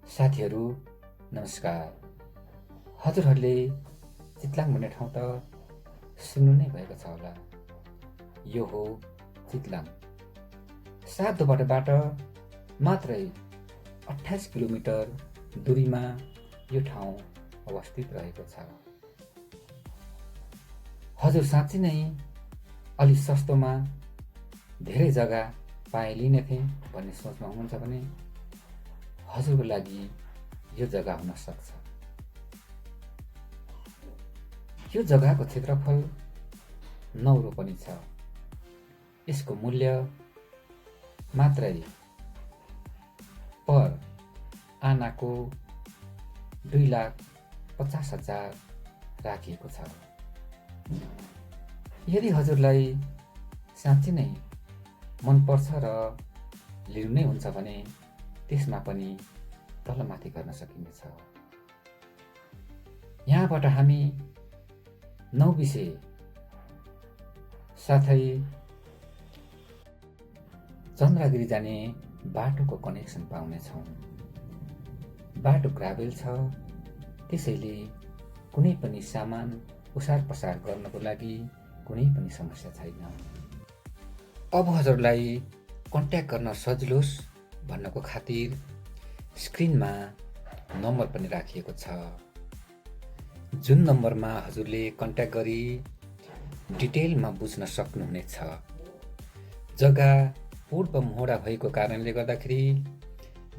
साथीहरू नमस्कार। हजुरहरूले चितलाङ भन्ने ठाउँ त सुन्नु नै भएको छ होला। यो हो चितलाङ। सातोपाटोबाट मात्रै 28 किलोमिटर दूरीमा यो ठाउँ अवस्थित रहेको छ। हजुर साँच्चै नै अलि सस्तोमा धेरै जग्गा पाए लिने थिएँ भन्ने सोचमा हुनुहुन्छ भने हजुरको लागि यो जग्गा हुन सक्छ। यो जग्गाको क्षेत्रफल 9 रोपनी छ। यसको मूल्य मात्रै पर आनाको 2,50,000 राखिएको छ। यदि हजुरलाई साँच्चै नै मनपर्छ र लिनु नै हुन्छ भने त्यसमा पनि तलमाथि गर्न सकिनेछ। यहाँबाट हामी 9 बिसे साथै चन्द्रगिरी जाने बाटोको कनेक्सन पाउनेछौँ। बाटो ग्राभेल छ, त्यसैले कुनै पनि सामान ओसार पसार गर्नको लागि कुनै पनि समस्या छैन। अब हजुरलाई कन्ट्याक्ट गर्न सजिलोस् भन्नको खातिर स्क्रिनमा नम्बर पनि राखिएको छ। जुन नम्बरमा हजुरले कन्ट्याक्ट गरी डिटेलमा बुझ्न सक्नुहुनेछ। जग्गा पूर्व मोहडा भएको कारणले गर्दाखेरि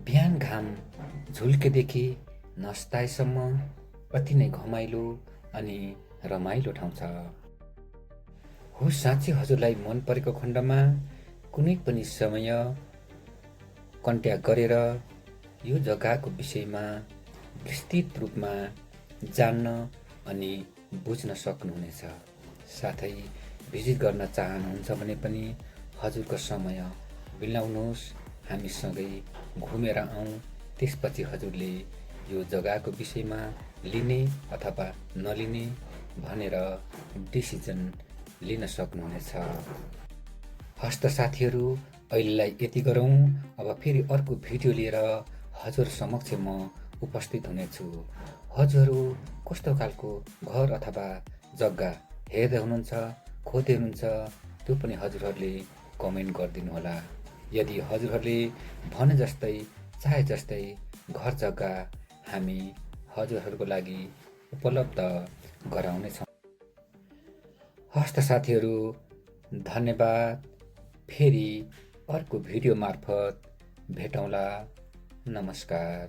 बिहान घाम झुल्केदेखि नस्ताएसम्म अति नै घमाइलो अनि रमाइलो ठाउँ छ। हो साँच्चै हजुरलाई मन परेको खण्डमा कुनै पनि समय कन्ट्याक्ट गरेर यो जग्गाको विषयमा विस्तृत रूपमा जान्न अनि बुझ्न सक्नुहुनेछ। साथै भिजिट गर्न चाहनुहुन्छ भने पनि हजुरको समय बिलाउनुहोस्, हामीसँगै घुमेर आउँ। त्यसपछि हजुरले यो जग्गाको विषयमा लिने अथवा नलिने भनेर डिसिजन लिन सक्नुहुनेछ। हस्त साथीहरू, अहिलेलाई यति गरौँ। अब फेरि अर्को भिडियो लिएर हजुर समक्ष म उपस्थित हुनेछु। हजुरहरू कस्तो खालको घर अथवा जग्गा हेर्दै हुनुहुन्छ, खोज्दै हुनुहुन्छ, त्यो पनि हजुरहरूले कमेन्ट गरिदिनु होला। यदि हजुरहरूले भने जस्तै चाहे जस्तै घर जग्गा हामी हजुरहरूको लागि उपलब्ध गराउनेछौँ। हस्त साथीहरू, धन्यवाद। फेरि अर्को भिडियो मार्फत भेटौँला। नमस्कार।